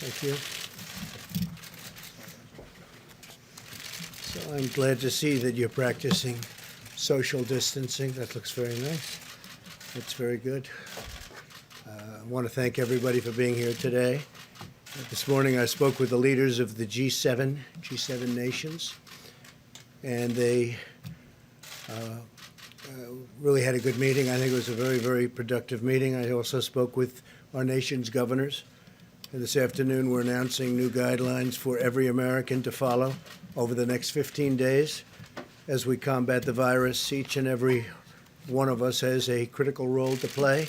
Thank you. So I'm glad to see that you're practicing social distancing. That looks very nice. That's very good. I want to thank everybody for being here today. This morning I spoke with the leaders of the G7 nations, and they really had a good meeting. I think it was a very, very productive meeting. I also spoke with our nation's governors. And this afternoon we're announcing new guidelines for every American to follow over the next 15 days as we combat the virus. Each and every one of us has a critical role to play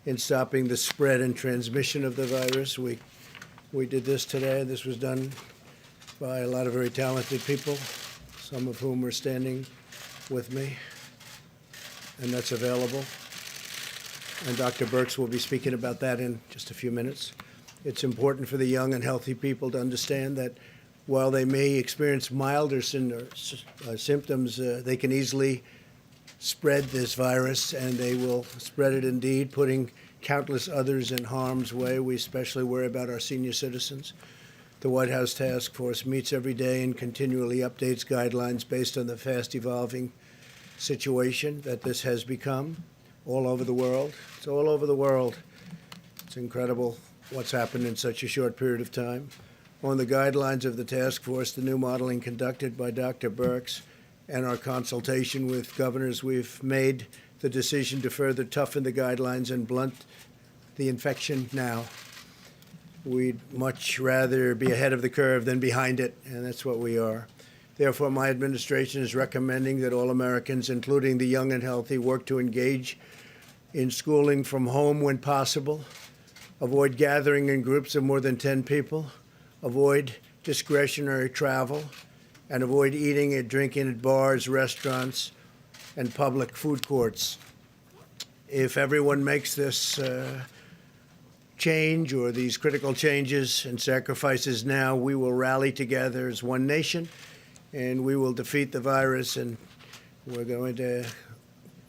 in stopping the spread and transmission of the virus. We did this today. This was done by a lot of very talented people, some of whom are standing with me, and that's available. And Dr. Birx will be speaking about that in just a few minutes. It's important for the young and healthy people to understand that while they may experience milder symptoms, they can easily spread this virus, and they will spread it indeed, putting countless others in harm's way. We especially worry about our senior citizens. The White House Task Force meets every day and continually updates guidelines based on the fast-evolving situation that this has become all over the world. It's all over the world. It's incredible what's happened in such a short period of time. On the guidelines of the task force, the new modeling conducted by Dr. Birx, and our consultation with governors, we've made the decision to further toughen the guidelines and blunt the infection now. We'd much rather be ahead of the curve than behind it, and that's what we are. Therefore, my administration is recommending that all Americans, including the young and healthy, work to engage in schooling from home when possible, avoid gathering in groups of more than 10 people, avoid discretionary travel, and avoid eating and drinking at bars, restaurants, and public food courts. If everyone makes this change or these critical changes and sacrifices now, we will rally together as one nation, and we will defeat the virus, and we're going to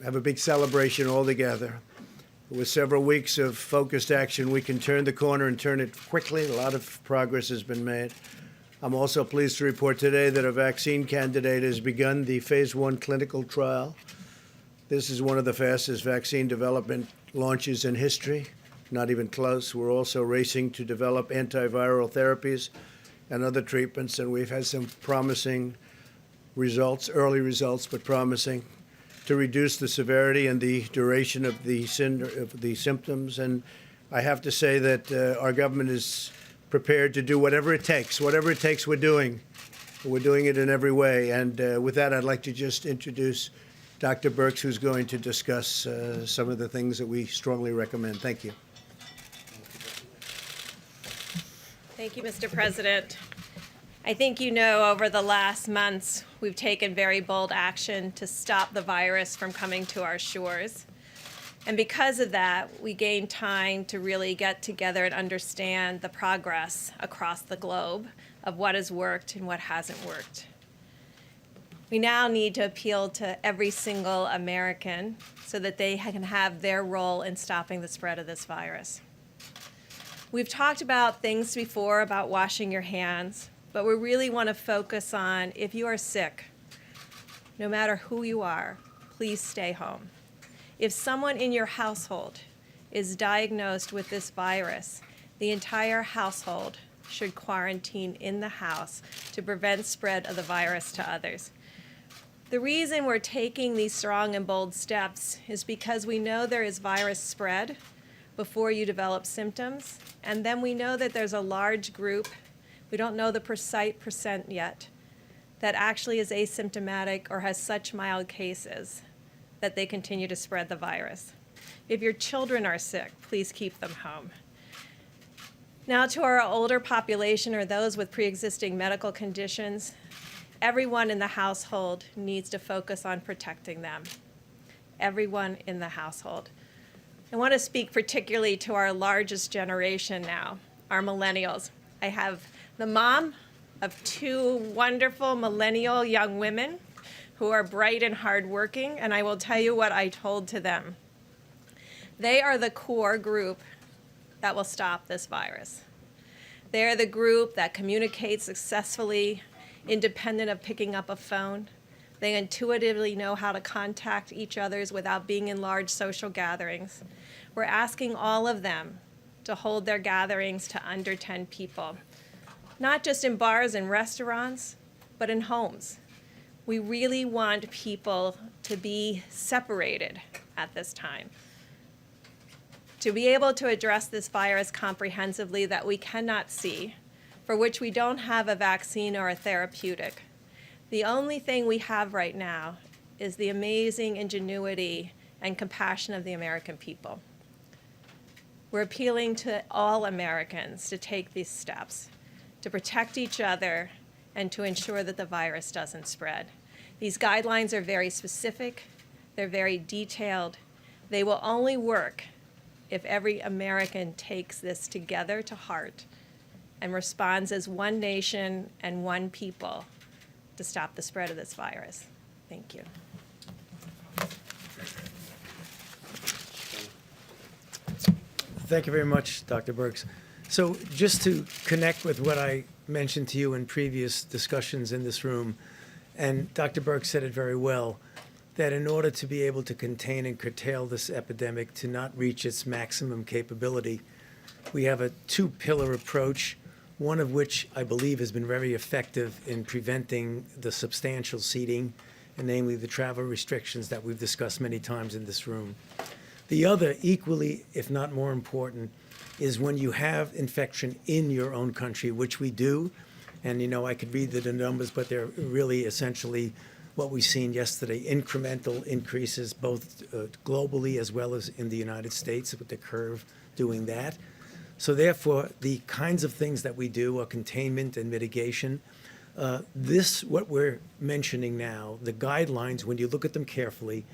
have a big celebration all together. With several weeks of focused action, we can turn the corner and turn it quickly. A lot of progress has been made. I'm also pleased to report today that a vaccine candidate has begun the phase 1 clinical trial. This is one of the fastest vaccine development launches in history, not even close. We're also racing to develop antiviral therapies and other treatments, and we've had some promising results, early results, but promising, to reduce the severity and the duration of the symptoms. And I have to say that our government is prepared to do whatever it takes. Whatever it takes, we're doing. We're doing it in every way. And with that, I'd like to just introduce Dr. Birx, who's going to discuss some of the things that we strongly recommend. Thank you. Thank you, Mr. President. I think you know over the last months we've taken very bold action to stop the virus from coming to our shores. And because of that, we gained time to really get together and understand the progress across the globe of what has worked and what hasn't worked. We now need to appeal to every single American so that they can have their role in stopping the spread of this virus. We've talked about things before about washing your hands, but we really want to focus on if you are sick, no matter who you are, please stay home. If someone in your household is diagnosed with this virus, the entire household should quarantine in the house to prevent spread of the virus to others. The reason we're taking these strong and bold steps is because we know there is virus spread before you develop symptoms, and then we know that there's a large group, we don't know the precise percent yet, that actually is asymptomatic or has such mild cases that they continue to spread the virus. If your children are sick, please keep them home. Now, to our older population or those with pre-existing medical conditions, everyone in the household needs to focus on protecting them. Everyone in the household. I want to speak particularly to our largest generation now, our millennials. I have the mom of 2 wonderful millennial young women who are bright and hardworking, and I will tell you what I told to them. They are the core group that will stop this virus. They're the group that communicates successfully, independent of picking up a phone. They intuitively know how to contact each other without being in large social gatherings. We're asking all of them to hold their gatherings to under 10 people, not just in bars and restaurants, but in homes. We really want people to be separated at this time, to be able to address this virus comprehensively that we cannot see, for which we don't have a vaccine or a therapeutic. The only thing we have right now is the amazing ingenuity and compassion of the American people. We're appealing to all Americans to take these steps, to protect each other, and to ensure that the virus doesn't spread. These guidelines are very specific, they're very detailed. They will only work if every American takes this together to heart and responds as one nation and one people to stop the spread of this virus. Thank you. Thank you very much, Dr. Burks. So just to connect with what I mentioned to you in previous discussions in this room, and Dr. Burks said it very well, that in order to be able to contain and curtail this epidemic to not reach its maximum capability, we have a two-pillar approach, one of which I believe has been very effective in preventing the substantial seeding, and namely the travel restrictions that we've discussed many times in this room. The other, equally, if not more important, is when you have infection in your own country, which we do, and I could read the numbers, but they're really essentially what we've seen yesterday, incremental increases both globally as well as in the United States, with the curve doing that. So therefore, the kinds of things that we do are containment and mitigation. What we're mentioning now, the guidelines, when you look at them carefully,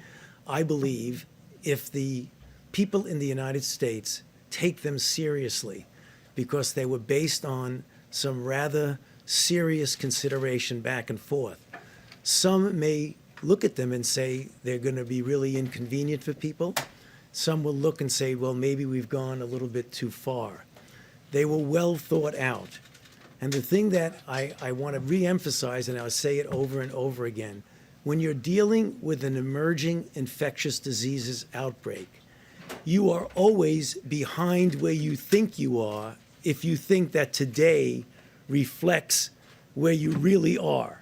I believe if the people in the United States take them seriously, because they were based on some rather serious consideration back and forth, some may look at them and say they're going to be really inconvenient for people. Some will look and say, well, maybe we've gone a little bit too far. They were well thought out. And the thing that I want to re-emphasize, and I'll say it over and over again, when you're dealing with an emerging infectious diseases outbreak, you are always behind where you think you are if you think that today reflects where you really are.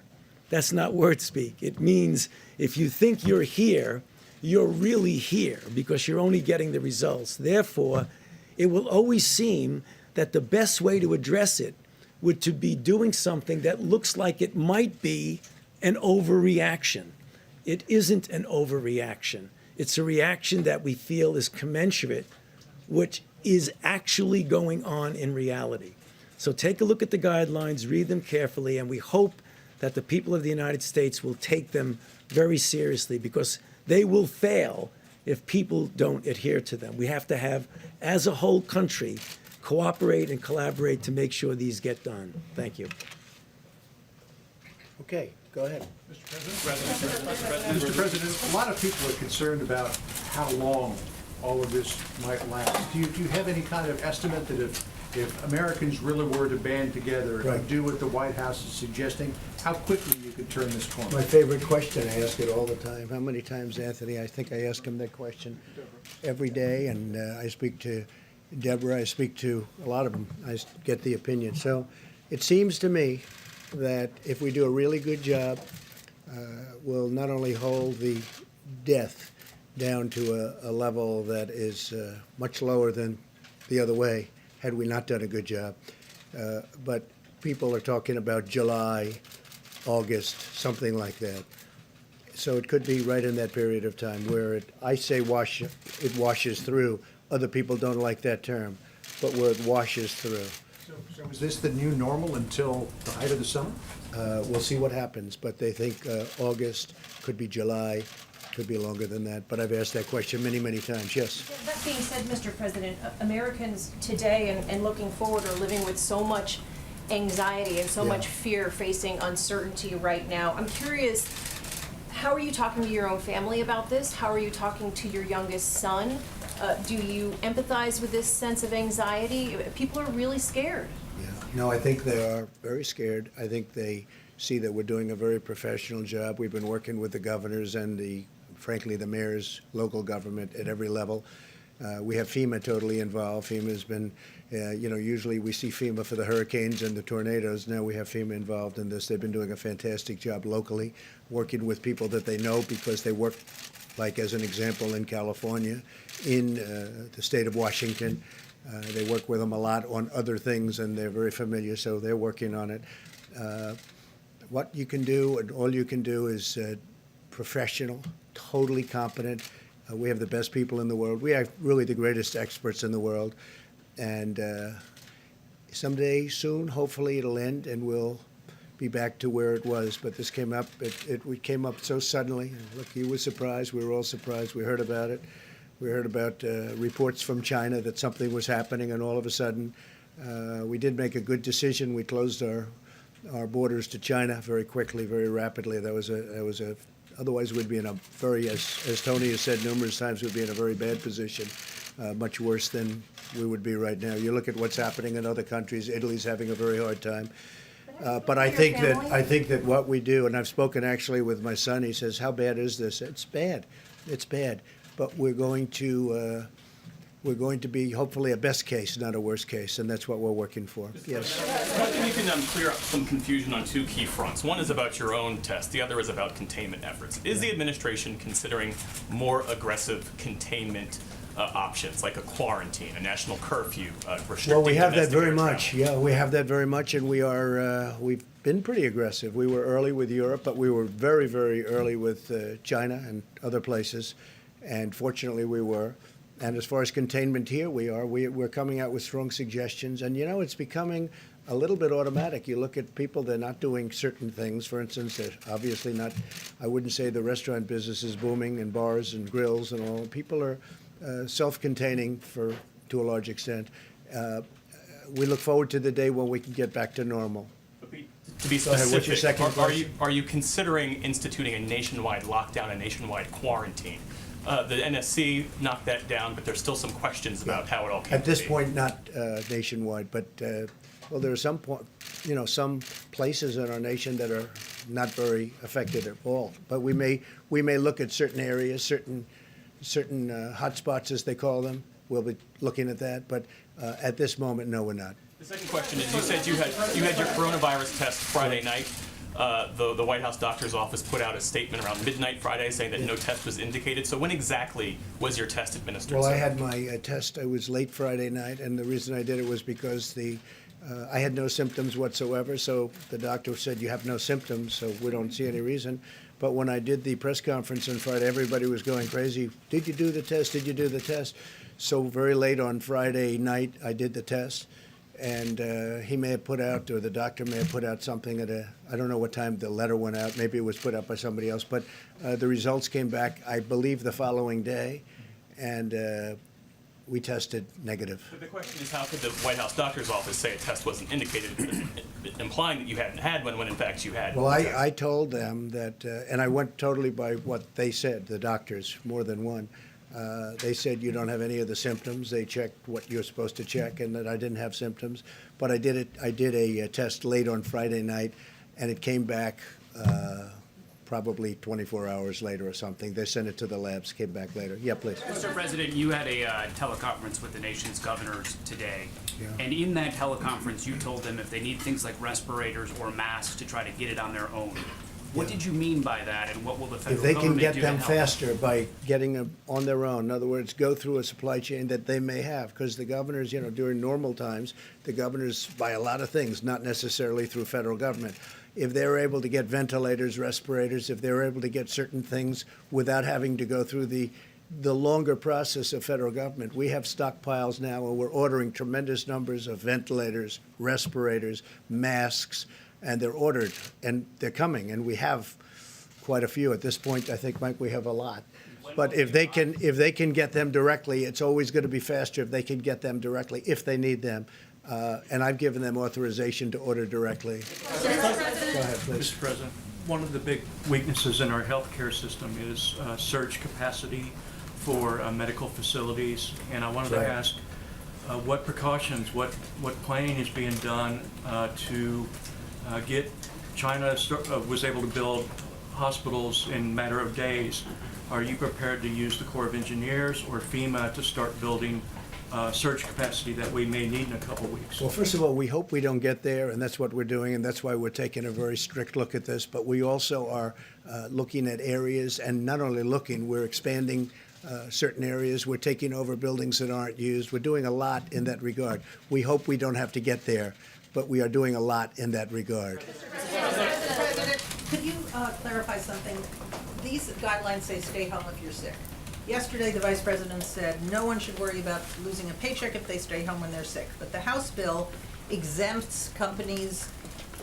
That's not word speak. It means if you think you're here, you're really here because you're only getting the results. Therefore, it will always seem that the best way to address it would to be doing something that looks like it might be an overreaction. It isn't an overreaction. It's a reaction that we feel is commensurate, which is actually going on in reality. So take a look at the guidelines, read them carefully, and we hope that the people of the United States will take them very seriously, because they will fail if people don't adhere to them. We have to have, as a whole country, cooperate and collaborate to make sure these get done. Thank you. Okay, go ahead. Mr. President, a lot of people are concerned about how long all of this might last. Do you have any kind of estimate that if Americans really were to band together Right. and do what the White House is suggesting, how quickly you could turn this corner? My favorite question, I ask it all the time. How many times, Anthony? I think I ask him that question every day, and I speak to Deborah, I speak to a lot of them. I get the opinion. So it seems to me that if we do a really good job, we'll not only hold the death down to a level that is much lower than the other way, had we not done a good job, but people are talking about July, August, something like that. So it could be right in that period of time where it washes through. Other people don't like that term, but where it washes through. So is this the new normal until the height of the summer? We'll see what happens, but they think August, could be July, could be longer than that. But I've asked that question many, many times. Yes. That being said, Mr. President, Americans today and looking forward are living with so much anxiety and so Yeah. much fear, facing uncertainty right now. I'm curious, how are you talking to your own family about this? How are you talking to your youngest son? Do you empathize with this sense of anxiety? People are really scared. Yeah. No, I think they are very scared. I think they see that we're doing a very professional job. We've been working with the governors and frankly, the mayors, local government at every level. We have FEMA totally involved. FEMA's been, usually we see FEMA for the hurricanes and the tornadoes. Now we have FEMA involved in this. They've been doing a fantastic job locally, working with people that they know because they work, like as an example, in California, in the state of Washington. They work with them a lot on other things, and they're very familiar, so they're working on it. What you can do, and all you can do, is professional, totally competent. We have the best people in the world. We have really the greatest experts in the world. And someday soon, hopefully it'll end and we'll be back to where it was. But this came up, it came up so suddenly. Look, you were surprised. We were all surprised. We heard about it. We heard about reports from China that something was happening, and all of a sudden, we did make a good decision. We closed our borders to China very quickly, very rapidly. That was a otherwise, we'd be in a very, as Tony has said numerous times, we'd be in a very bad position, much worse than we would be right now. You look at what's happening in other countries. Italy's having a very hard time. But I think that what we do, and I've spoken actually with my son. He says, "How bad is this?" It's bad. It's bad. But we're going to be hopefully a best case, not a worst case, and that's what we're working for. Yes. I think you can clear up some confusion on two key fronts. One is about your own test. The other is about containment efforts. Is the administration considering more aggressive containment options, like a quarantine, a national curfew, restricting Well, we have that domestic very air much. travel? Yeah, we have that very much, and we've been pretty aggressive. We were early with Europe, but we were very, very early with China and other places, and fortunately we were. And as far as containment here, we're coming out with strong suggestions, and it's becoming a little bit automatic. You look at people, they're not doing certain things. For instance, they're obviously not, I wouldn't say the restaurant business is booming, and bars and grills and all. People are self-containing to a large extent. We look forward to the day when we can get back to normal. To be Go ahead, specific, what's your second question? are you considering instituting a nationwide lockdown, a nationwide quarantine? The NSC knocked that down, but there's still some questions about how it all came At this to be. point, not nationwide, but well, there are some places in our nation that are not very affected at all. But we may look at certain areas, certain hotspots as they call them. We'll be looking at that, but at this moment, no, we're not. The second question is, you said you had your coronavirus test Friday night. The White House doctor's office put out a statement around midnight Friday saying that no test was indicated. So when exactly was your test administered? Well, sir? I had my test. I was late Friday night, and the reason I did it was because I had no symptoms whatsoever. So the doctor said, "You have no symptoms, so we don't see any reason." But when I did the press conference on Friday, everybody was going crazy. Did you do the test? Did you do the test? So very late on Friday night, I did the test. And he may have put out, or the doctor may have put out something I don't know what time the letter went out. Maybe it was put out by somebody else. But the results came back, I believe, the following day. And we tested negative. But the question is, how could the White House doctor's office say a test wasn't indicated, implying that you hadn't had one when in fact you had? Well, I told them that, and I went totally by what they said, the doctors, more than one. They said you don't have any of the symptoms. They checked what you're supposed to check, and that I didn't have symptoms. But I did a test late on Friday night, and it came back probably 24 hours later or something. They sent it to the labs, came back later. Yeah, please. Mr. President, you had a teleconference with the nation's governors today. Yeah. And in that teleconference, you told them if they need things like respirators or masks to try to get it on their own. What did you mean by that, and what will the If federal they can government get do to them help? faster by getting them on their own, in other words, go through a supply chain that they may have, because the governors, during normal times, the governors buy a lot of things, not necessarily through federal government. If they're able to get ventilators, respirators, if they're able to get certain things without having to go through the longer process of federal government, we have stockpiles now, and we're ordering tremendous numbers of ventilators, respirators, masks, and they're ordered, and they're coming, and we have quite a few at this point. I think, Mike, we have a lot. But if they can get them directly, it's always going to be faster if they can get them directly if they need them. And I've given them authorization to order directly. Go ahead, please. Mr. President, one of the big weaknesses in our healthcare system is surge capacity for medical facilities, and I wanted Right. to ask what precautions, what planning is being done to get China was able to build hospitals in a matter of days. Are you prepared to use the Corps of Engineers or FEMA to start building surge capacity that we may need in a couple of weeks? Well, first of all, we hope we don't get there, and that's what we're doing, and that's why we're taking a very strict look at this. But we also are looking at areas, and not only looking, we're expanding certain areas. We're taking over buildings that aren't used. We're doing a lot in that regard. We hope we don't have to get there, but we are doing a lot in that regard. President, could you clarify something? These guidelines say stay home if you're sick. Yesterday, the Vice President said no one should worry about losing a paycheck if they stay home when they're sick. But the House bill exempts companies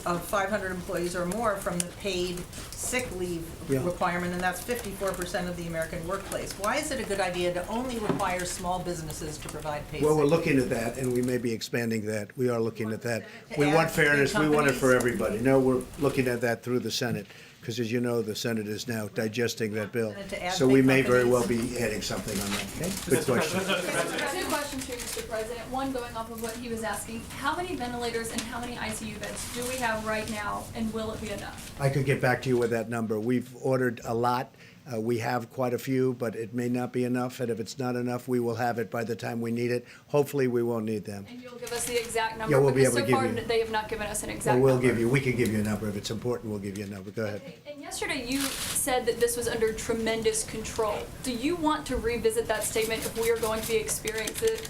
of 500 employees or more from the paid sick leave Yeah. requirement, and that's 54% of the American workplace. Why is it a good idea to only require small businesses to provide paid sick Well, we're leave? looking at that, and we may be expanding that. We are looking at that. To We add want big fairness, we want it for companies? everybody. No, we're looking at that through the Senate, because as you know, the Senate is now digesting that bill. To add So we big may very well companies? be adding something on that. Okay, good question. Two questions for you, Mr. President. One, going off of what he was asking, how many ventilators and how many ICU beds do we have right now, and will it be enough? I could get back to you with that number. We've ordered a lot. We have quite a few, but it may not be enough, and if it's not enough, we will have it by the time we need it. Hopefully, we won't need them. And you'll give us the exact number? Yeah, we'll be because able to so give far, you- they have not given us an Well, exact we'll number. give you, we can give you a number. If it's important, we'll give you a number. Go ahead. Okay, and yesterday you said that this was under tremendous control. Do you want to revisit that statement if we are going to be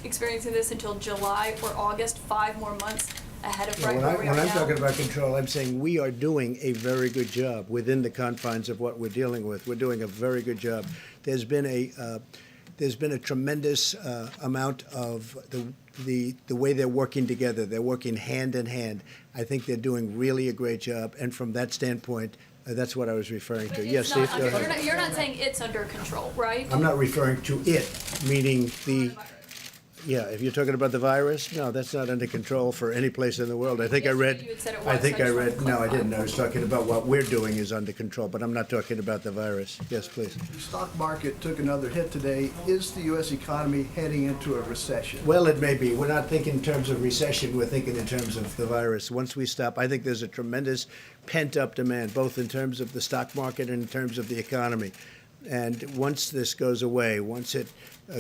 experiencing this until July or August, 5 more months ahead of Yeah, right when where we are I'm now? talking about control, I'm saying we are doing a very good job within the confines of what we're dealing with. We're doing a very good job. There's been a tremendous amount of the way they're working together. They're working hand in hand. I think they're doing really a great job, and from that standpoint, that's what I was referring to. But Yes, it's not Steve, go under- ahead. you're not saying it's under control, right? I'm not referring to it, meaning the. Coronavirus. Yeah, if you're talking about the virus, no, that's not under control for any place in the world. I think I read. Yesterday you had said it I was, think so I I just wanted read. to No, I clarify. didn't. I was talking about what we're doing is under control, but I'm not talking about the virus. Yes, please. The stock market took another hit today. Is the U.S. economy heading into a recession? Well, it may be. We're not thinking in terms of recession. We're thinking in terms of the virus. Once we stop, I think there's a tremendous pent-up demand, both in terms of the stock market and in terms of the economy. And once this goes away, once it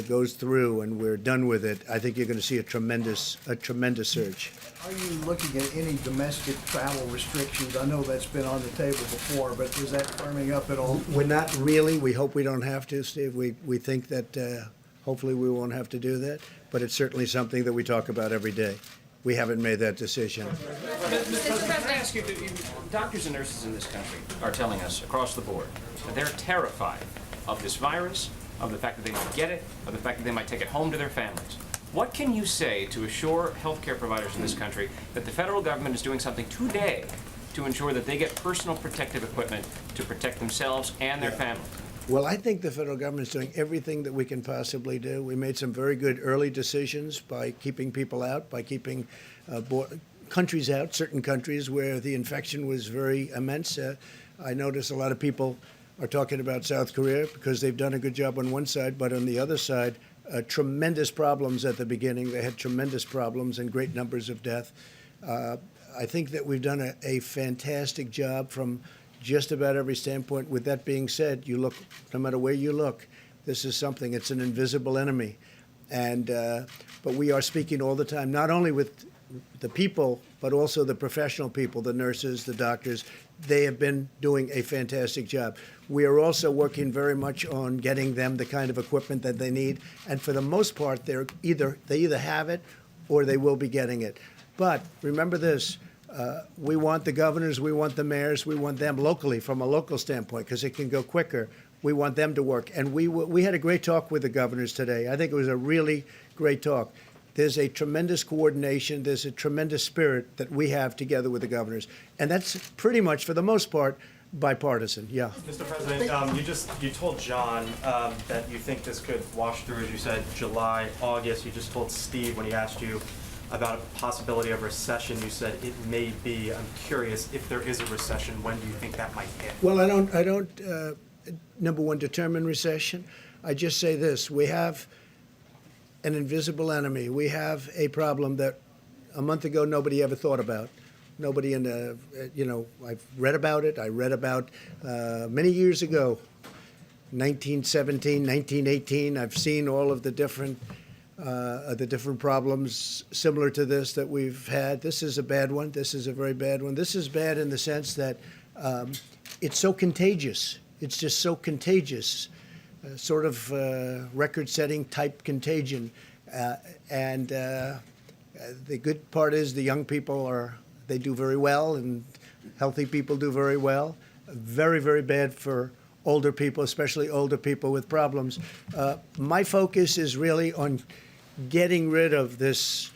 goes through and we're done with it, I think you're going to see a tremendous surge. Are you looking at any domestic travel restrictions? I know that's been on the table before, but is that firming up at all? We're not really. We hope we don't have to, Steve. We think that hopefully we won't have to do that, but it's certainly something that we talk about every day. We haven't made that decision. Mr. President, can I ask you, doctors and nurses in this country are telling us across the board that they're terrified of this virus, of the fact that they might get it, of the fact that they might take it home to their families. What can you say to assure healthcare providers in this country that the federal government is doing something today to ensure that they get personal protective equipment to protect themselves and their families? Well, I think the federal government is doing everything that we can possibly do. We made some very good early decisions by keeping people out, by keeping countries out, certain countries where the infection was very immense. I notice a lot of people are talking about South Korea because they've done a good job on one side, but on the other side, tremendous problems at the beginning. They had tremendous problems and great numbers of death. I think that we've done a fantastic job from just about every standpoint. With that being said, you look, no matter where you look, this is something, it's an invisible enemy. And, but we are speaking all the time, not only with the people, but also the professional people, the nurses, the doctors. They have been doing a fantastic job. We are also working very much on getting them the kind of equipment that they need. And for the most part, they either have it or they will be getting it. But remember this, we want the governors, we want the mayors, we want them locally from a local standpoint because it can go quicker. We want them to work. And we had a great talk with the governors today. I think it was a really great talk. There's a tremendous coordination. There's a tremendous spirit that we have together with the governors. And that's pretty much, for the most part, bipartisan. Yeah. Mr. President, you told John that you think this could wash through, as you said, July, August. You just told Steve when he asked you about a possibility of recession, you said it may be. I'm curious, if there is a recession, when do you think that might hit? Well, I don't number one, determine recession. I just say this. We have an invisible enemy. We have a problem that a month ago nobody ever thought about. Nobody in the, I've read about it. I read about many years ago, 1917, 1918. I've seen all of the different problems similar to this that we've had. This is a bad one. This is a very bad one. This is bad in the sense that it's so contagious. It's just so contagious, sort of record-setting type contagion. And the good part is the young people they do very well, and healthy people do very well. Very, very bad for older people, especially older people with problems. My focus is really on getting rid of this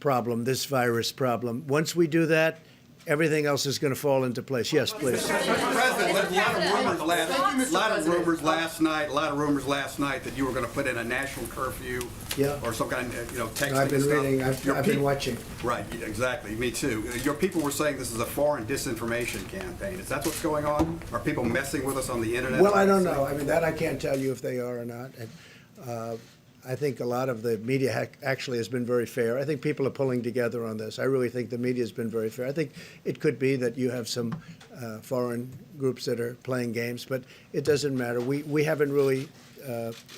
problem, this virus problem. Once we do that, everything else is going to fall into place. Yes, please. Mr. President, a lot of rumors last night that you were going to put in a national curfew or some kind of, texting I've been stuff. reading, I've been watching. Right, exactly. Me too. Your people were saying this is a foreign disinformation campaign. Is that what's going on? Are people messing with us on the internet? Well, I don't know. I mean, that I can't tell you if they are or not. And, I think a lot of the media actually has been very fair. I think people are pulling together on this. I really think the media has been very fair. I think it could be that you have some foreign groups that are playing games, but it doesn't matter. We haven't really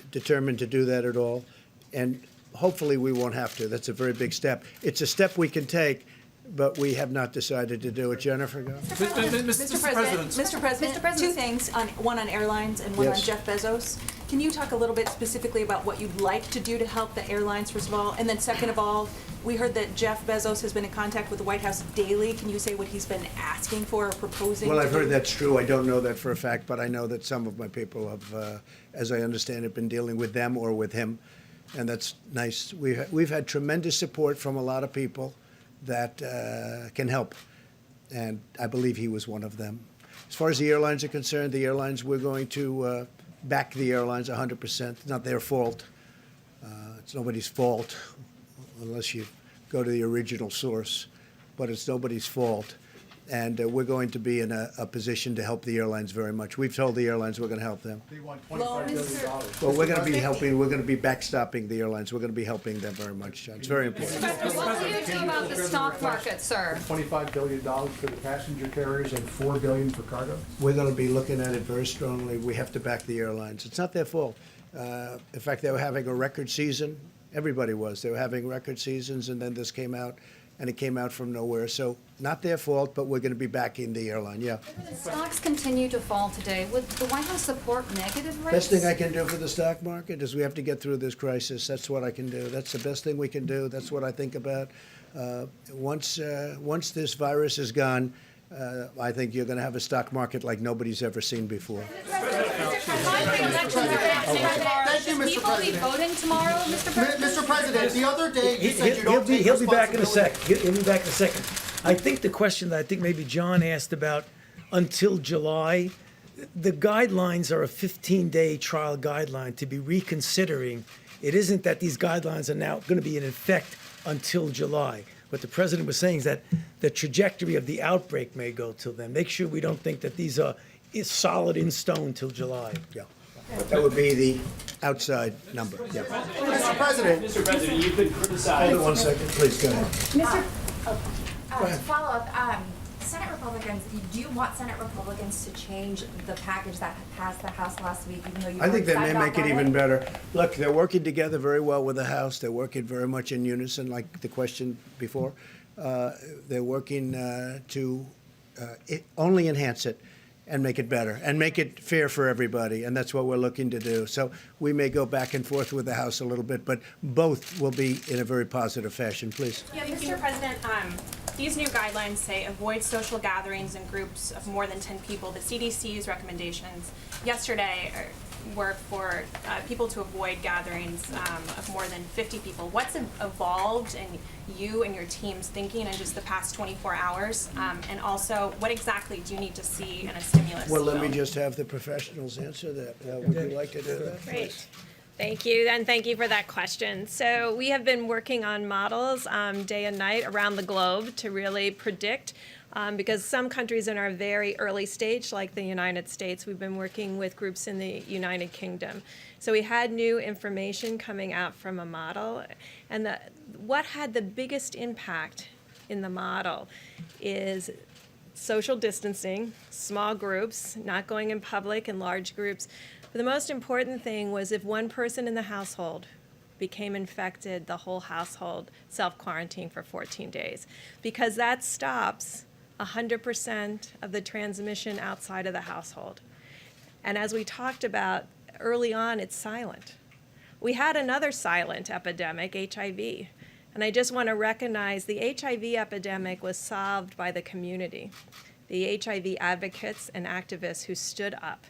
determined to do that at all, and hopefully we won't have to. That's a very big step. It's a step we can take, but we have not decided to do it. Jennifer, go. Mr. President, two things, one on airlines and one on Yes. Jeff Bezos. Can you talk a little bit specifically about what you'd like to do to help the airlines, first of all? And then second of all, we heard that Jeff Bezos has been in contact with the White House daily. Can you say what he's been asking for or proposing? Well, I've to heard do? that's true. I don't know that for a fact, but I know that some of my people have, as I understand it, been dealing with them or with him, and that's nice. We've had tremendous support from a lot of people that can help, and I believe he was one of them. As far as the airlines are concerned, the airlines, we're going to back the airlines 100%. It's not their fault. It's nobody's fault unless you go to the original source, but it's nobody's fault. And we're going to be in a position to help the airlines very much. We've told the airlines we're going to help them. They want $25 billion. Well, we're going to be helping, we're going to be backstopping the airlines. We're going to be helping them very much, John. It's very important. What do you do about the stock market, sir? $25 billion for the passenger carriers and $4 billion for cargo? We're going to be looking at it very strongly. We have to back the airlines. It's not their fault. In fact, they were having a record season. Everybody was. They were having record seasons, and then this came out, and it came out from nowhere. So not their fault, but we're going to be backing the airline, yeah. The stocks continue to fall today. Would the White House support negative rates? Best thing I can do for the stock market is we have to get through this crisis. That's what I can do. That's the best thing we can do. That's what I think about. Once this virus is gone, I think you're going to have a stock market like nobody's ever seen before. Thank you, Mr. People be voting tomorrow, Mr. President? Mr. President, the other day you said you don't take He'll be back in a responsibility. sec. He'll be back in a second. I think the question that I think maybe John asked about until July, the guidelines are a 15-day trial guideline to be reconsidering. It isn't that these guidelines are now going to be in effect until July. What the president was saying is that the trajectory of the outbreak may go till then. Make sure we don't think that these are solid in stone till July. Yeah. That would be the outside number, yeah. Mr. President. Mr. President, you could criticize. Hold on 1 second, please, go ahead. To follow up, Senate Republicans, do you want Senate Republicans to change the package that passed the House last week, even though you I think they may decided make it on even better. Look, they're working together very well with the House. They're working very much in unison, like the question before. They're working to only enhance it and make it better and make it fair for everybody, and that's what we're looking to do. So we may go back and forth with the House a little bit, but both will be in a very positive fashion. Please. Yeah, Mr. President, these new guidelines say avoid social gatherings in groups of more than 10 people. The CDC's recommendations yesterday were for people to avoid gatherings of more than 50 people. What's evolved in you and your team's thinking in just the past 24 hours? And also, what exactly do you need to see in a stimulus Well, let me bill? just have the professionals answer that. Would you like to do that? Great. Thank you, and thank you for that question. So we have been working on models day and night around the globe to really predict, because some countries in our very early stage, like the United States, we've been working with groups in the United Kingdom. So we had new information coming out from a model, and what had the biggest impact in the model is social distancing, small groups, not going in public in large groups. But the most important thing was if one person in the household became infected, the whole household self-quarantined for 14 days, because that stops 100% of the transmission outside of the household. And as we talked about early on, it's silent. We had another silent epidemic, HIV. And I just want to recognize the HIV epidemic was solved by the community, the HIV advocates and activists who stood up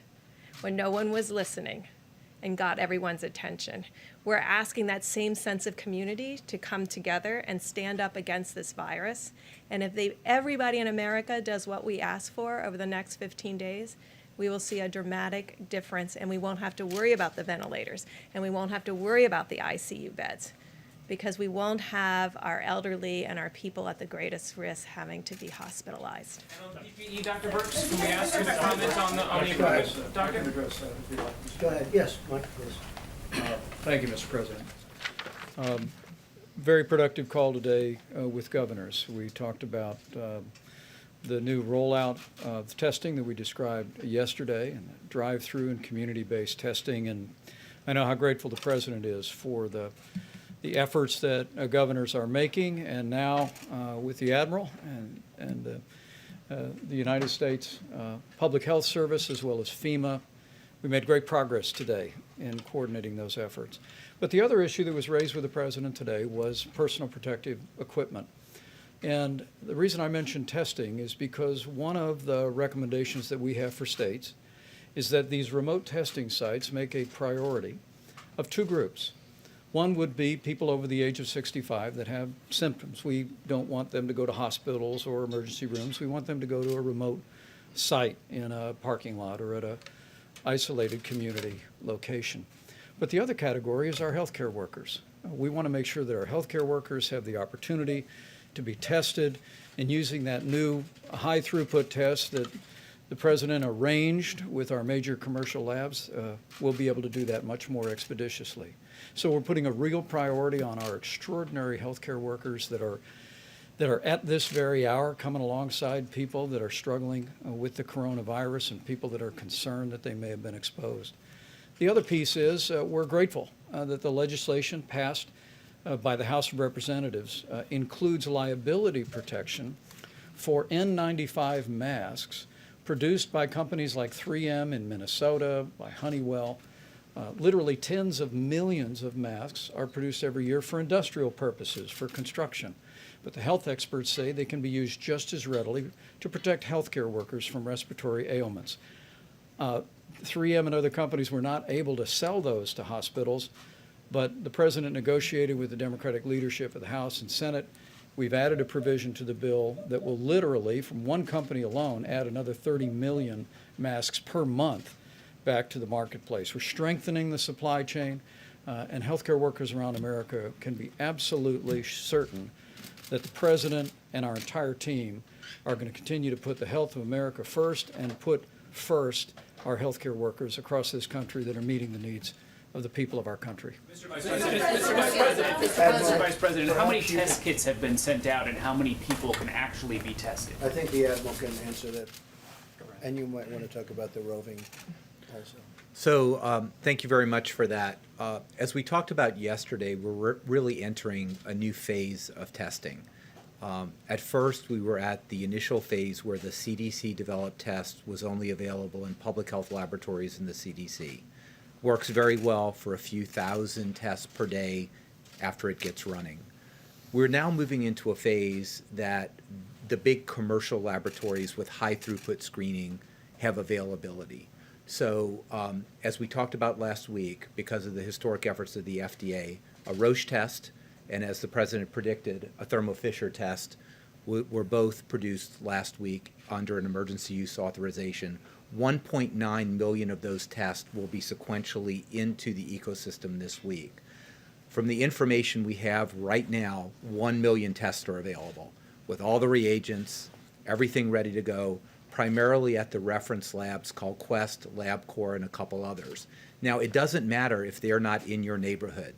when no one was listening and got everyone's attention. We're asking that same sense of community to come together and stand up against this virus. And if everybody in America does what we ask for over the next 15 days, we will see a dramatic difference, and we won't have to worry about the ventilators, and we won't have to worry about the ICU beds, because we won't have our elderly and our people at the greatest risk having to be hospitalized. Dr. Burks, can we ask you to comment on the equipment? Doctor? Go ahead. Yes, Mike, please. Thank you, Mr. President. Very productive call today with governors. We talked about the new rollout of testing that we described yesterday, and drive-through and community-based testing. And I know how grateful the President is for the efforts that governors are making, and now with the Admiral and the United States Public Health Service as well as FEMA, we made great progress today in coordinating those efforts. But the other issue that was raised with the President today was personal protective equipment. And the reason I mentioned testing is because one of the recommendations that we have for states is that these remote testing sites make a priority of two groups. One would be people over the age of 65 that have symptoms. We don't want them to go to hospitals or emergency rooms. We want them to go to a remote site in a parking lot or at a isolated community location. But the other category is our healthcare workers. We want to make sure that our healthcare workers have the opportunity to be tested, and using that new high throughput test that the President arranged with our major commercial labs, we'll be able to do that much more expeditiously. So we're putting a real priority on our extraordinary healthcare workers that are at this very hour coming alongside people that are struggling with the coronavirus and people that are concerned that they may have been exposed. The other piece is we're grateful that the legislation passed by the House of Representatives includes liability protection for N95 masks produced by companies like 3M in Minnesota, by Honeywell. Literally tens of millions of masks are produced every year for industrial purposes, for construction. But the health experts say they can be used just as readily to protect healthcare workers from respiratory ailments. 3M and other companies were not able to sell those to hospitals, but the President negotiated with the Democratic leadership of the House and Senate. We've added a provision to the bill that will literally, from one company alone, add another 30 million masks per month back to the marketplace. We're strengthening the supply chain, and healthcare workers around America can be absolutely certain that the President and our entire team are going to continue to put the health of America first and put first our healthcare workers across this country that are meeting the needs of the people of our country. Mr. Vice President, how many test kits have been sent out and how many people can actually be tested? I think the Admiral can answer that. And you might want to talk about the roving also. So thank you very much for that. As we talked about yesterday, we're really entering a new phase of testing. At first, we were at the initial phase where the CDC-developed test was only available in public health laboratories in the CDC. Works very well for a few thousand tests per day after it gets running. We're now moving into a phase that the big commercial laboratories with high throughput screening have availability. So as we talked about last week, because of the historic efforts of the FDA, a Roche test and, as the President predicted, a Thermo Fisher test were both produced last week under an emergency use authorization. 1.9 million of those tests will be sequentially into the ecosystem this week. From the information we have right now, 1 million tests are available with all the reagents, everything ready to go, primarily at the reference labs called Quest, LabCorp, and a couple others. Now, it doesn't matter if they're not in your neighborhood,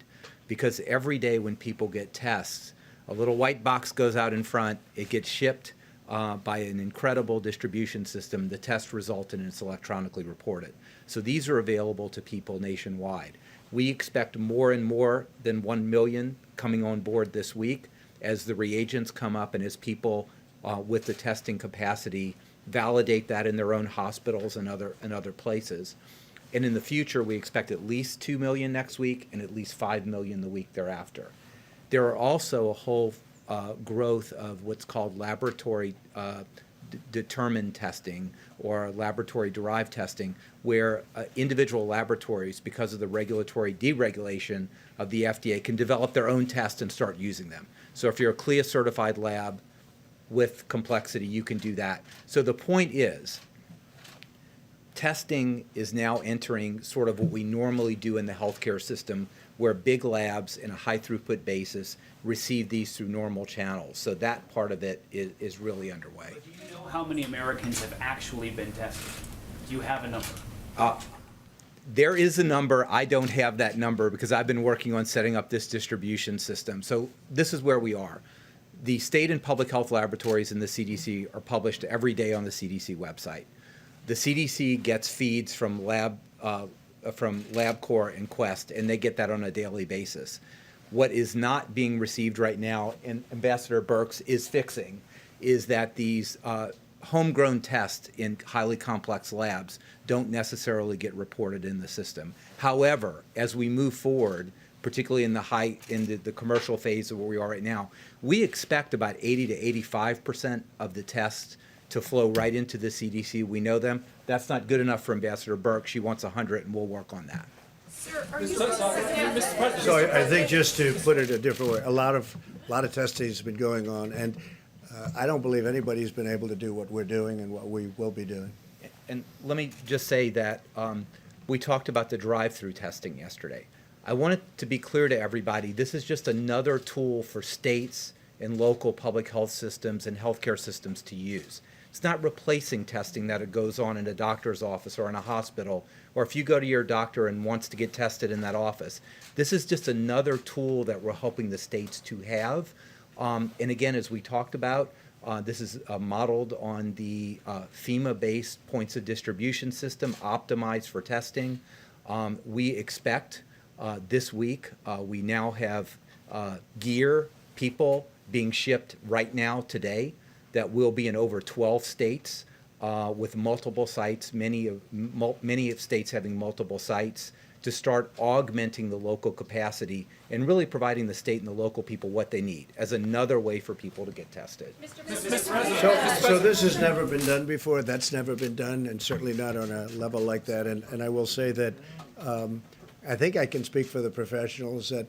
because every day when people get tests, a little white box goes out in front, it gets shipped by an incredible distribution system. The test result and it's electronically reported. So these are available to people nationwide. We expect more and more than 1 million coming on board this week as the reagents come up and as people with the testing capacity validate that in their own hospitals and other places. And in the future, we expect at least 2 million next week and at least 5 million the week thereafter. There are also a whole growth of what's called laboratory determined testing or laboratory-derived testing, where individual laboratories, because of the regulatory deregulation of the FDA, can develop their own tests and start using them. So if you're a CLIA-certified lab with complexity, you can do that. So the point is, testing is now entering sort of what we normally do in the healthcare system, where big labs in a high throughput basis receive these through normal channels. So that part of it is really underway. Do you know how many Americans have actually been tested? Do you have a number? There is a number. I don't have that number because I've been working on setting up this distribution system. So this is where we are. The state and public health laboratories in the CDC are published every day on the CDC website. The CDC gets feeds from LabCorp and Quest, and they get that on a daily basis. What is not being received right now, and Ambassador Birx is fixing, is that these homegrown tests in highly complex labs don't necessarily get reported in the system. However, as we move forward, particularly in the commercial phase of where we are right now, we expect about 80 to 85% of the tests to flow right into the CDC. We know them. That's not good enough for Ambassador Birx. She wants 100, and we'll work on that. Sir, are you So I think just to put it a different way, a lot of testing has been going on, and I don't believe anybody's been able to do what we're doing and what we will be doing. And let me just say that we talked about the drive-through testing yesterday. I want it to be clear to everybody, this is just another tool for states and local public health systems and healthcare systems to use. It's not replacing testing that goes on in a doctor's office or in a hospital, or if you go to your doctor and wants to get tested in that office. This is just another tool that we're helping the states to have. And again, as we talked about, this is modeled on the FEMA-based points of distribution system, optimized for testing. We expect this week, we now have gear, people being shipped right now today that will be in over 12 states with multiple sites, many of states having multiple sites, to start augmenting the local capacity and really providing the state and the local people what they need as another way for people to get tested. So this has never been done before. That's never been done, and certainly not on a level like that. And I will say that I think I can speak for the professionals that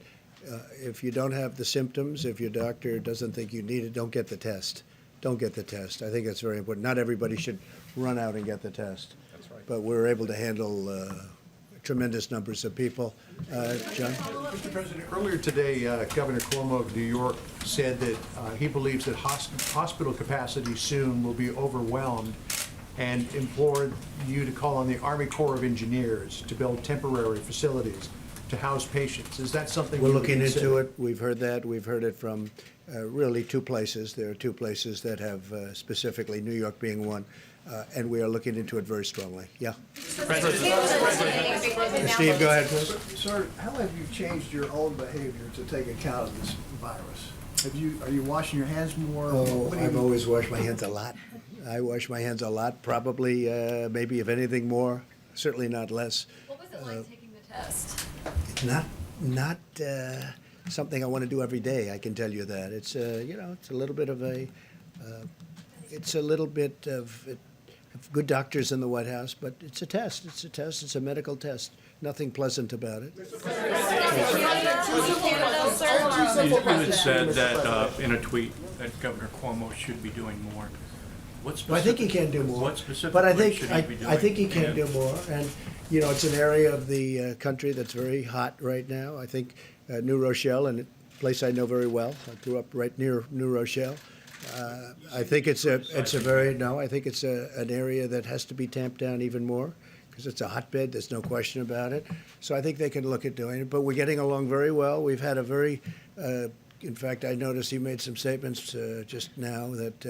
if you don't have the symptoms, if your doctor doesn't think you need it, don't get the test. Don't get the test. I think that's very important. Not everybody should run out and get the test. That's right. But we're able to handle tremendous numbers of people. John? Mr. President, earlier today, Governor Cuomo of New York said that he believes that hospital capacity soon will be overwhelmed and implored you to call on the Army Corps of Engineers to build temporary facilities to house patients. Is that something We're you would looking consider? into it. We've heard that. We've heard it from really two places. There are two places that have specifically, New York being one, and we are looking into it very strongly. Yeah. Steve, go ahead, please. Sir, how have you changed your own behavior to take account of this virus? Are you washing your hands more? Oh, I've always washed my hands a lot. I wash my hands a lot, probably, maybe if anything more, certainly not less. What was it like taking the test? It's not something I want to do every day. I can tell you that. It's it's a little bit of good doctors in the White House, but it's a test. It's a test. It's a medical test. Nothing pleasant about it. You had said that in a tweet that Governor Cuomo should be doing more. What Well, I think he can do more. What specifically But I think, should he be doing? I think he can And- do more. And, you know, it's an area of the country that's very hot right now. I think New Rochelle, and a place I know very well. I grew up right near New Rochelle. I think it's a very, no, I think it's an area that has to be tamped down even more because it's a hotbed. There's no question about it. So I think they can look at doing it. But we're getting along very well. We've had a very, in fact, I noticed he made some statements just now that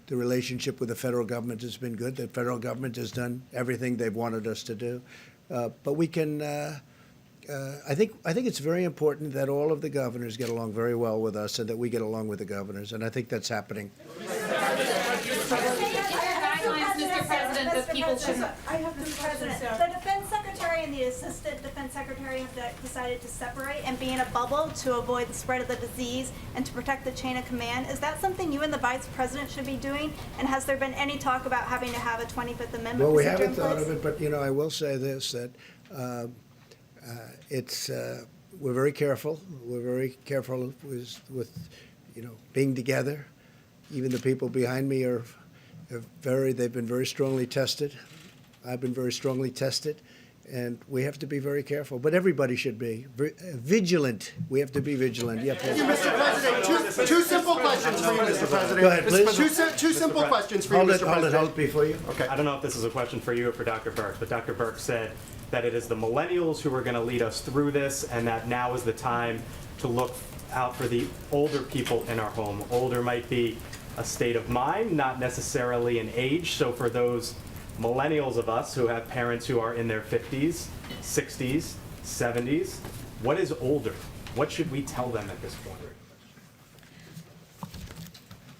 the relationship with the federal government has been good. The federal government has done everything they've wanted us to do. But we can, I think it's very important that all of the governors get along very well with us and that we get along with the governors. And I think that's happening. Mr. President, that people should. I have Mr. President. The defense secretary and the assistant defense secretary have decided to separate and be in a bubble to avoid the spread of the disease and to protect the chain of command. Is that something you and the vice president should be doing? And has there been any talk about having to have a 25th Amendment Well, we procedure haven't in thought place? of it, but, you know, I will say this, that we're very careful. We're very careful with, you know, being together. Even the people behind me they've been very strongly tested. I've been very strongly tested. And we have to be very careful. But everybody should be vigilant. We have to be vigilant. Yeah, please. Mr. President, two simple questions for you, Mr. President. Go ahead, please. Two simple questions for you, Mr. President. Hold it before you. Okay, I don't know if this is a question for you or for Dr. Burke, but Dr. Burke said that it is the millennials who are going to lead us through this, and that now is the time to look out for the older people in our home. Older might be a state of mind, not necessarily an age. So for those millennials of us who have parents who are in their 50s, 60s, 70s, what is older? What should we tell them at this point?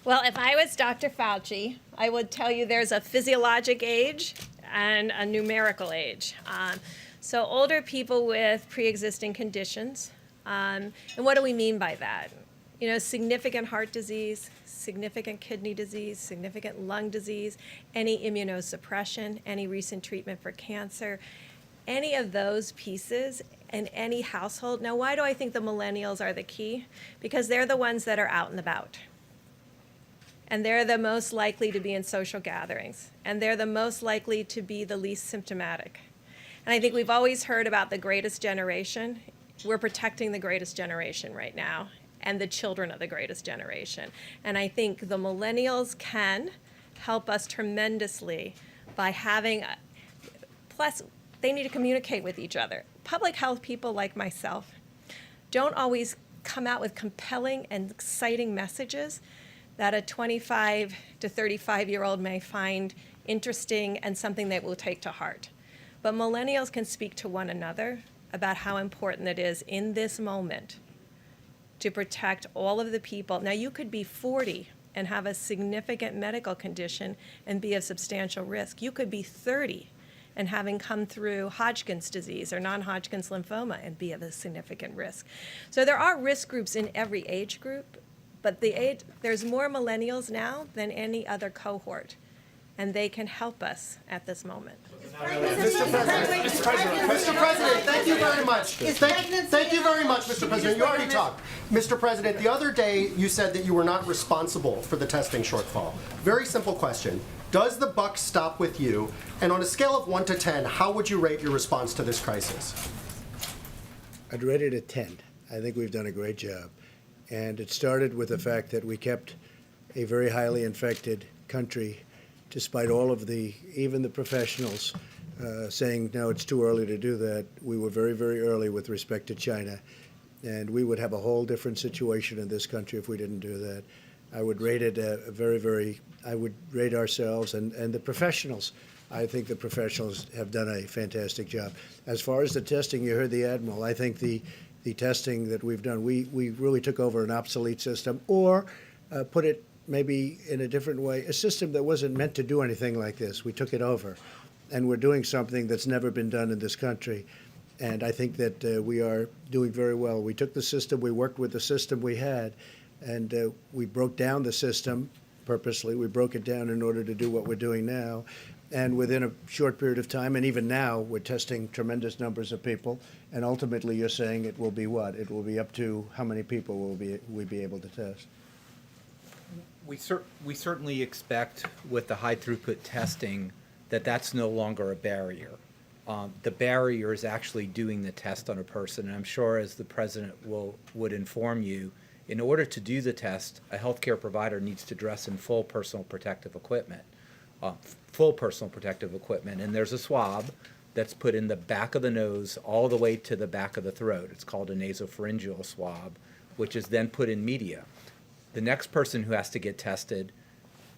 Well, if I was Dr. Fauci, I would tell you there's a physiologic age and a numerical age. So older people with pre-existing conditions. And what do we mean by that? You know, significant heart disease, significant kidney disease, significant lung disease, any immunosuppression, any recent treatment for cancer, any of those pieces in any household. Now, why do I think the millennials are the key? Because they're the ones that are out and about. And they're the most likely to be in social gatherings. And they're the most likely to be the least symptomatic. And I think we've always heard about the greatest generation. We're protecting the greatest generation right now and the children of the greatest generation. And I think the millennials can help us tremendously by having, plus they need to communicate with each other. Public health people like myself don't always come out with compelling and exciting messages that a 25 to 35-year-old may find interesting and something they will take to heart. But millennials can speak to one another about how important it is in this moment to protect all of the people. Now, you could be 40 and have a significant medical condition and be of substantial risk. You could be 30 and having come through Hodgkin's disease or non-Hodgkin's lymphoma and be of a significant risk. So there are risk groups in every age group, but there's more millennials now than any other cohort, and they can help us at this moment. Mr. President, thank you very much. Thank you very much, Mr. President. You already talked. Mr. President, the other day you said that you were not responsible for the testing shortfall. Very simple question. Does the buck stop with you? And on a scale of 1 to 10, how would you rate your response to this crisis? I'd rate it a 10. I think we've done a great job. And it started with the fact that we kept a very highly infected country despite all of even the professionals saying, no, it's too early to do that. We were very, very early with respect to China. And we would have a whole different situation in this country if we didn't do that. I would rate it I would rate ourselves and the professionals. I think the professionals have done a fantastic job. As far as the testing, you heard the Admiral. I think the testing that we've done, we really took over an obsolete system or put it maybe in a different way, a system that wasn't meant to do anything like this. We took it over, and we're doing something that's never been done in this country. And I think that we are doing very well. We took the system, we worked with the system we had, and we broke down the system purposely. We broke it down in order to do what we're doing now. And within a short period of time, and even now, we're testing tremendous numbers of people. And ultimately, you're saying it will be what? It will be up to how many people will we be able to test? We certainly expect with the high throughput testing that that's no longer a barrier. The barrier is actually doing the test on a person, and I'm sure, as the president would inform you, in order to do the test, a healthcare provider needs to dress in full personal protective equipment. And there's a swab that's put in the back of the nose all the way to the back of the throat. It's called a nasopharyngeal swab, which is then put in media. The next person who has to get tested,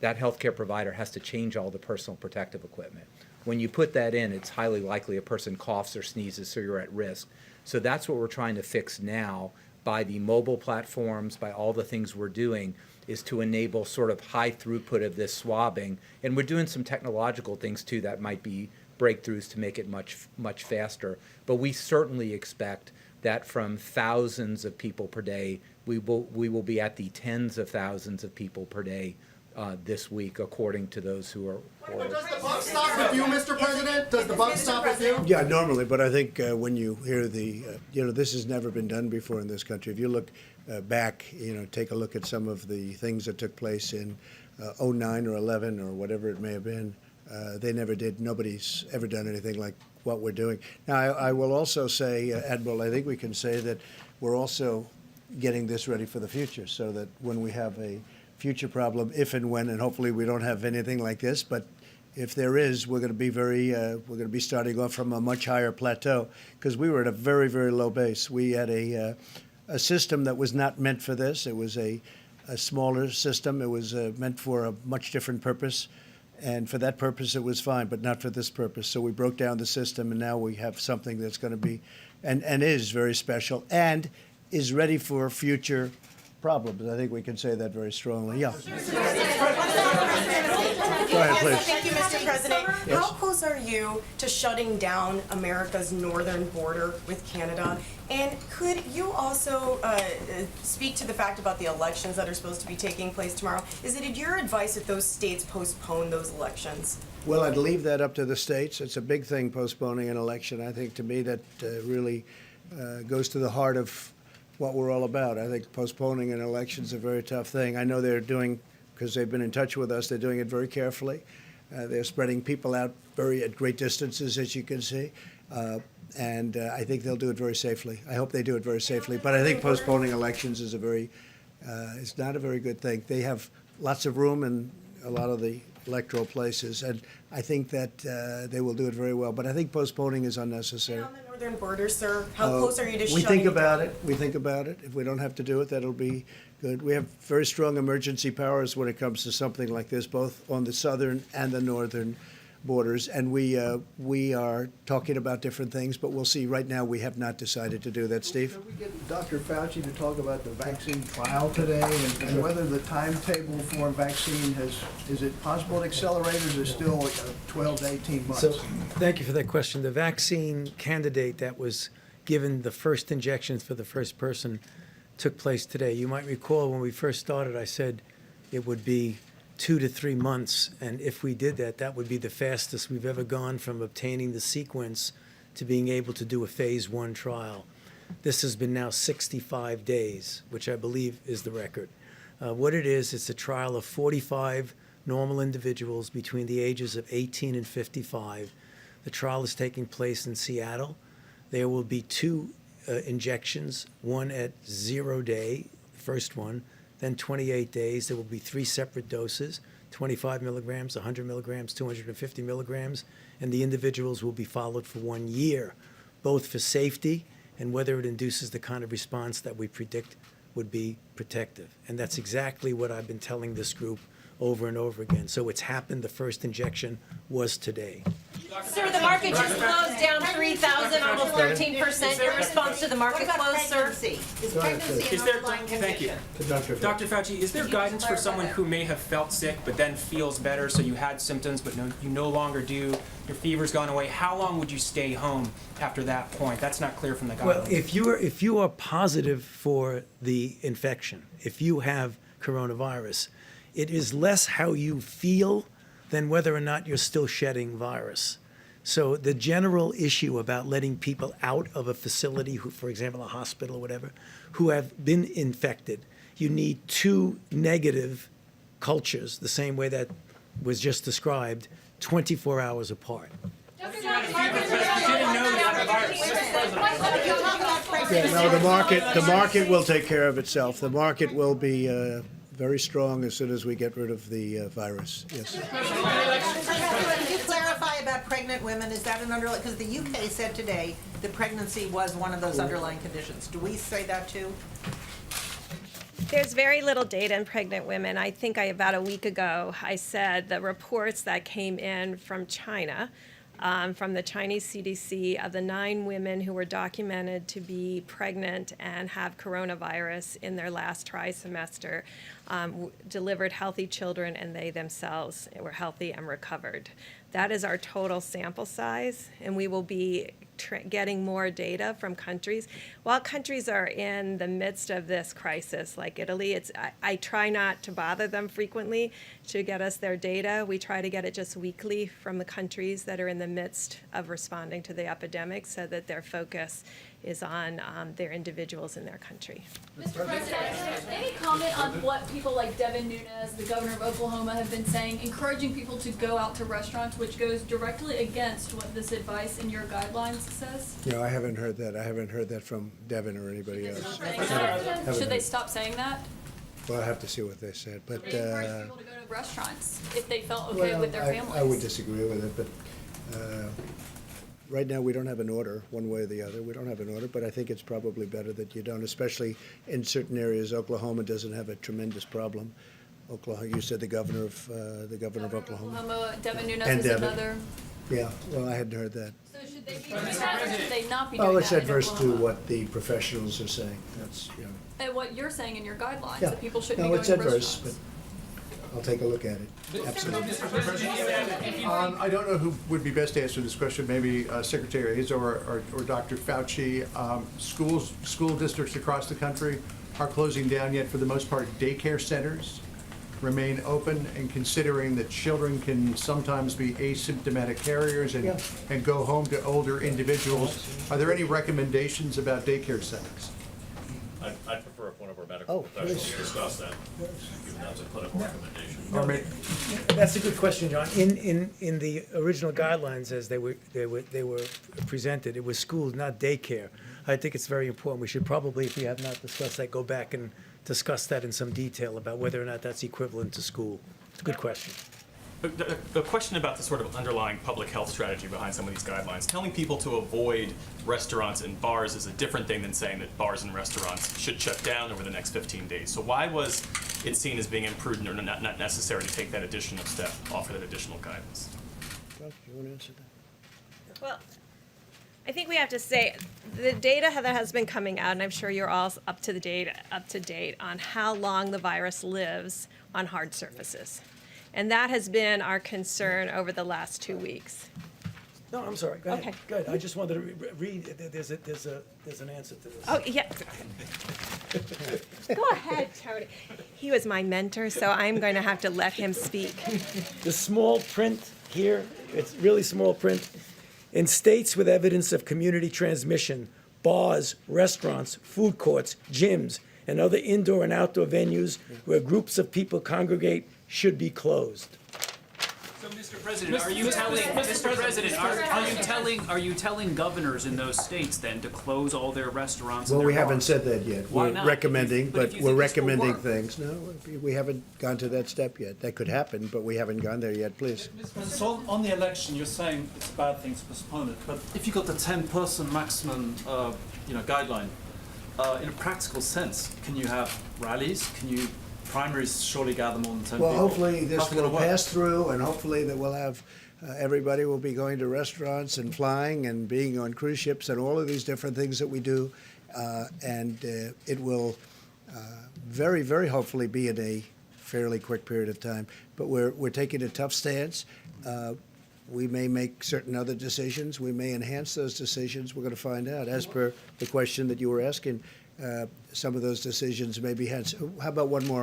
that healthcare provider has to change all the personal protective equipment. When you put that in, it's highly likely a person coughs or sneezes, so you're at risk. So that's what we're trying to fix now by the mobile platforms, by all the things we're doing, is to enable sort of high throughput of this swabbing. And we're doing some technological things too that might be breakthroughs to make it much faster. But we certainly expect that from thousands of people per day, we will be at the tens of thousands of people per day this week, according to those who are. Does the buck stop with you, Mr. President? Does the buck stop with you? Yeah, normally, but I think when you hear this has never been done before in this country. If you look back, take a look at some of the things that took place in 09 or 11 or whatever it may have been. They never did. Nobody's ever done anything like what we're doing. Now, I will also say, Admiral, I think we can say that we're also getting this ready for the future, so that when we have a future problem, if and when, and hopefully we don't have anything like this, but if there is, we're going to be we're going to be starting off from a much higher plateau, because we were at a very, very low base. We had a system that was not meant for this. It was a smaller system. It was meant for a much different purpose. And for that purpose, it was fine, but not for this purpose. So we broke down the system, and now we have something that's going to be, and is very special, and is ready for future problems. I think we can say that very strongly. Yeah. Go ahead, please. Thank you, Mr. President. Yes. How close are you to shutting down America's northern border with Canada? And could you also speak to the fact about the elections that are supposed to be taking place tomorrow? Is it your advice that those states postpone those elections? Well, I'd leave that up to the states. It's a big thing, postponing an election. I think, to me, that really goes to the heart of what we're all about. I think postponing an election is a very tough thing. I know they're doing, because they've been in touch with us, they're doing it very carefully. They're spreading people out at great distances, as you can see. And I think they'll do it very safely. I hope they do it very safely. But I think postponing elections is it's not a very good thing. They have lots of room in a lot of the electoral places, and I think that they will do it very well. But I think postponing is unnecessary. On the northern border, sir, how close are you to We shutting think about down? it. We think about it. If we don't have to do it, that'll be good. We have very strong emergency powers when it comes to something like this, both on the southern and the northern borders. And we are talking about different things, but we'll see. Right now, we have not decided to do that. Steve? Can we get Dr. Fauci to talk about the vaccine trial today and whether the timetable for a vaccine is it possible to accelerate, or is it still like 12 to 18 months? So, thank you for that question. The vaccine candidate that was given the first injections for the first person took place today. You might recall when we first started, I said it would be 2 to 3 months, and if we did that, that would be the fastest we've ever gone from obtaining the sequence to being able to do a phase 1 trial. This has been now 65 days, which I believe is the record. What it is, it's a trial of 45 normal individuals between the ages of 18 and 55. The trial is taking place in Seattle. There will be 2 injections, one at 0 day, first one, then 28 days. There will be 3 separate doses, 25 milligrams, 100 milligrams, 250 milligrams, and the individuals will be followed for 1 year, both for safety and whether it induces the kind of response that we predict would be protective. And that's exactly what I've been telling this group over and over again. So it's happened. The first injection was today. Sir, the market just closed down 3,000, almost 13%. Your response to the market close, sir? Is there, thank you. Dr. Fauci, is there guidance for someone who may have felt sick but then feels better, so you had symptoms but you no longer do, your fever's gone away? How long would you stay home after that point? That's not clear from the guidelines. Well, if you are positive for the infection, if you have coronavirus, it is less how you feel than whether or not you're still shedding virus. So the general issue about letting people out of a facility, who, for example, a hospital or whatever, who have been infected, you need 2 negative cultures, the same way that was just described, 24 hours apart. Yeah, no, the market will take care of itself. The market will be very strong as soon as we get rid of the virus, yes. Could you clarify about pregnant women? Is that an underlying, because the UK said today that pregnancy was one of those underlying conditions. Do we say that too? There's very little data in pregnant women. I think about a week ago, I said the reports that came in from China, from the Chinese CDC, of the 9 women who were documented to be pregnant and have coronavirus in their last trimester, delivered healthy children, and they themselves were healthy and recovered. That is our total sample size, and we will be getting more data from countries. While countries are in the midst of this crisis, like Italy, I try not to bother them frequently to get us their data. We try to get it just weekly from the countries that are in the midst of responding to the epidemic, so that their focus is on their individuals in their country. Mr. President, any comment on what people like Devin Nunes, the governor of Oklahoma, have been saying, encouraging people to go out to restaurants, which goes directly against what this advice in your guidelines says? No, I haven't heard that. I haven't heard that from Devin or anybody else. Should they stop saying that? Well, I have to see what they said, but They encourage people to go to restaurants if they felt okay with their families. I would disagree with it, but right now we don't have an order one way or the other. We don't have an order, but I think it's probably better that you don't, especially in certain areas. Oklahoma doesn't have a tremendous problem. Oklahoma, you said the governor of Oklahoma. Oklahoma, Devin Nunes And is Devin. another. Yeah, well, I hadn't heard that. So should they be doing that, or should they not be doing Well, that it's in adverse to Oklahoma? what the professionals are saying. That's, you know. And what you're saying in your guidelines, Yeah. that people shouldn't No, be going it's to adverse, restaurants. but I'll take a look at it. Absolutely. I don't know who would be best to answer this question, maybe Secretary Hayes or Dr. Fauci. School districts across the country are closing down, yet for the most part, daycare centers remain open, and considering that children can sometimes be asymptomatic carriers and go home to older individuals, are there any recommendations about daycare centers? I'd prefer if one of our medical professionals discuss that, given that's a clinical recommendation. That's a good question, John. In the original guidelines as they were presented, it was schools, not daycare. I think it's very important. We should probably, if we have not discussed that, go back and discuss that in some detail about whether or not that's equivalent to school. It's a good question. The question about the sort of underlying public health strategy behind some of these guidelines, telling people to avoid restaurants and bars is a different thing than saying that bars and restaurants should shut down over the next 15 days. So why was it seen as being imprudent or not necessary to take that additional step, offer that additional guidance? Well, you want to answer that? Well, I think we have to say the data that has been coming out, and I'm sure you're all up to date on how long the virus lives on hard surfaces. And that has been our concern over the last 2 weeks. No, I'm sorry. Go ahead. Okay. Good. I just wanted to read. There's an answer to this. Oh, yeah. Go ahead, Tony. He was my mentor, so I'm going to have to let him speak. The small print here, it's really small print. In states with evidence of community transmission, bars, restaurants, food courts, gyms, and other indoor and outdoor venues where groups of people congregate should be closed. So, Mr. President, are you telling governors in those states then to close all their restaurants? Well, and we their haven't bars? said that yet. Why We're not? recommending, But if but you we're think this will recommending work. things. No, we haven't gone to that step yet. That could happen, but we haven't gone there yet, please. So on the election, you're saying it's a bad thing to postpone it, but if you've got the 10-person maximum, guideline, in a practical sense, can you have rallies? Can you primaries surely gather more than 10 Well, people? hopefully this How's it gonna will work? pass through, and hopefully that we'll have, everybody will be going to restaurants and flying and being on cruise ships and all of these different things that we do. And it will very, very hopefully be in a fairly quick period of time. But we're taking a tough stance. We may make certain other decisions. We may enhance those decisions. We're going to find out. As per the question that you were asking, some of those decisions maybe had. How about one more?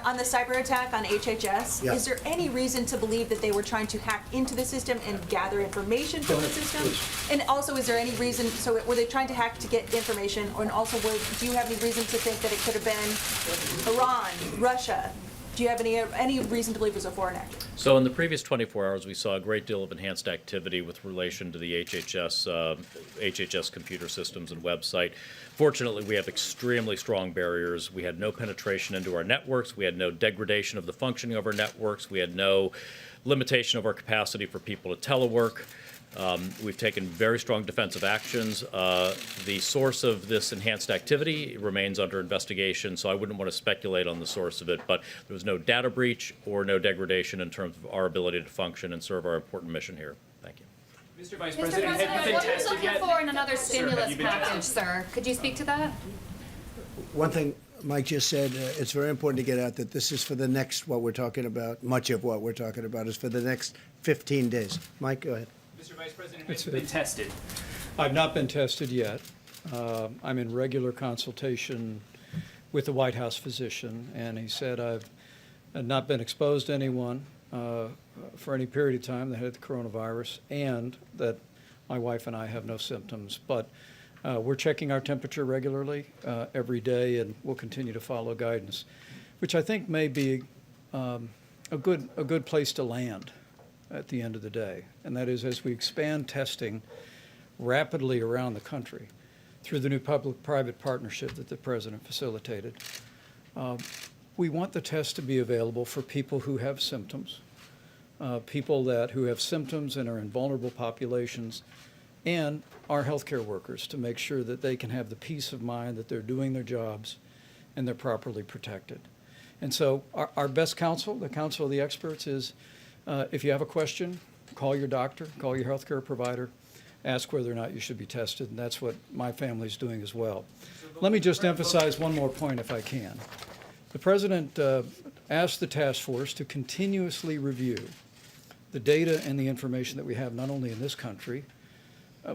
On the cyber attack on HHS, Yeah. is there any reason to believe that they were trying to hack into the system and gather information from the system? And also, is there any reason, so were they trying to hack to get information, and also do you have any reason to think that it could have been Iran, Russia? Do you have any reason to believe it was a foreign actor? So in the previous 24 hours, we saw a great deal of enhanced activity with relation to the HHS computer systems and website. Fortunately, we have extremely strong barriers. We had no penetration into our networks. We had no degradation of the functioning of our networks. We had no limitation of our capacity for people to telework. We've taken very strong defensive actions. The source of this enhanced activity remains under investigation, so I wouldn't want to speculate on the source of it, but there was no data breach or no degradation in terms of our ability to function and serve our important mission here. Thank you. Mr. Vice Mr. President, have you President, been what are you tested looking yet? for in another Sir, have stimulus you been package, tested? sir? Could you speak to that? One thing Mike just said, it's very important to get out that this is for the next, what we're talking about, much of what we're talking about is for the next 15 days. Mike, go ahead. Mr. Vice President, have you been tested? I've not been tested yet. I'm in regular consultation with the White House physician, and he said I've not been exposed to anyone for any period of time that had the coronavirus, and that my wife and I have no symptoms. But we're checking our temperature regularly every day, and we'll continue to follow guidance, which I think may be a good place to land at the end of the day. And that is, as we expand testing rapidly around the country through the new public-private partnership that the President facilitated, we want the test to be available for people who have symptoms, people who have symptoms and are in vulnerable populations, and our healthcare workers, to make sure that they can have the peace of mind that they're doing their jobs and they're properly protected. And so our best counsel, the counsel of the experts, is if you have a question, call your doctor, call your healthcare provider, ask whether or not you should be tested, and that's what my family's doing as well. Let me just emphasize one more point, if I can. The President asked the task force to continuously review the data and the information that we have, not only in this country,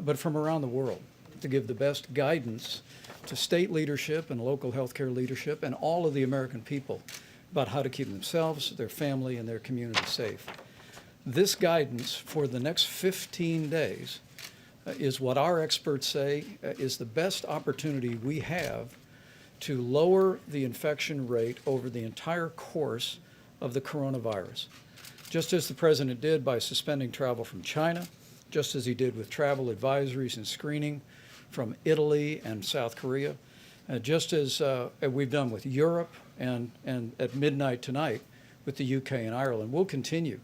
but from around the world, to give the best guidance to state leadership and local healthcare leadership and all of the American people about how to keep themselves, their family, and their community safe. This guidance for the next 15 days is what our experts say is the best opportunity we have to lower the infection rate over the entire course of the coronavirus. Just as the President did by suspending travel from China, just as he did with travel advisories and screening from Italy and South Korea, just as we've done with Europe and at midnight tonight with the UK and Ireland. We'll continue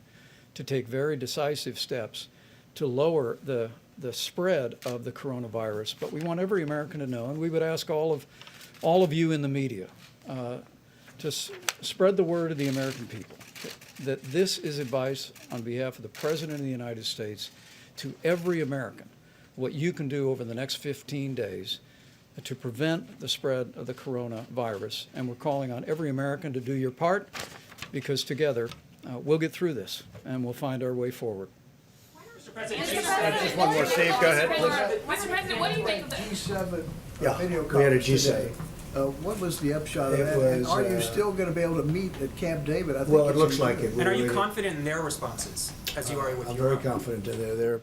to take very decisive steps to lower the spread of the coronavirus. But we want every American to know, and we would ask all of you in the media to spread the word of the American people that this is advice on behalf of the President of the United States to every American, what you can do over the next 15 days to prevent the spread of the coronavirus. And we're calling on every American to do your part, because together we'll get through this and we'll find our way forward. Mr. President, Just one more, Steve, go ahead, please. Mr. President, what do you think of that? G7 Yeah, video we had a conference G7. today. What was the upshot of It that? And was, are you still going to be able to meet at Camp David? I think Well, it it's looks in- like it. And are you We- confident in their responses, as you are with I'm your very own? confident that they're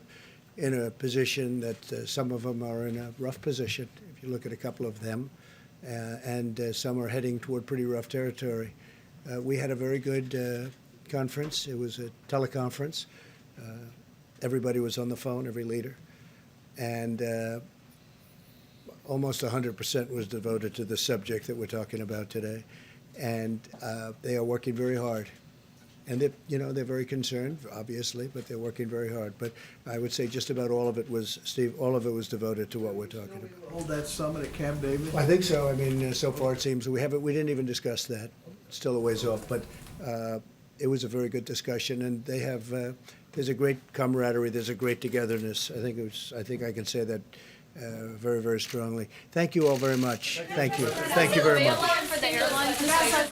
in a position that some of them are in a rough position, if you look at a couple of them, and some are heading toward pretty rough territory. We had a very good conference. It was a teleconference. Everybody was on the phone, every leader. And almost 100% was devoted to the subject that we're talking about today. And they are working very hard. And they're very concerned, obviously, but they're working very hard. But I would say just about all of it was, Steve, all of it was devoted to what we're talking about. Hold that summit at Camp David? I think so. I mean, so far it seems we didn't even discuss that. It's still a ways off, but it was a very good discussion, and they have. There's a great camaraderie. There's a great togetherness. I think I can say that very, very strongly. Thank you all very much. Thank you. Thank you very much. For the airlines to say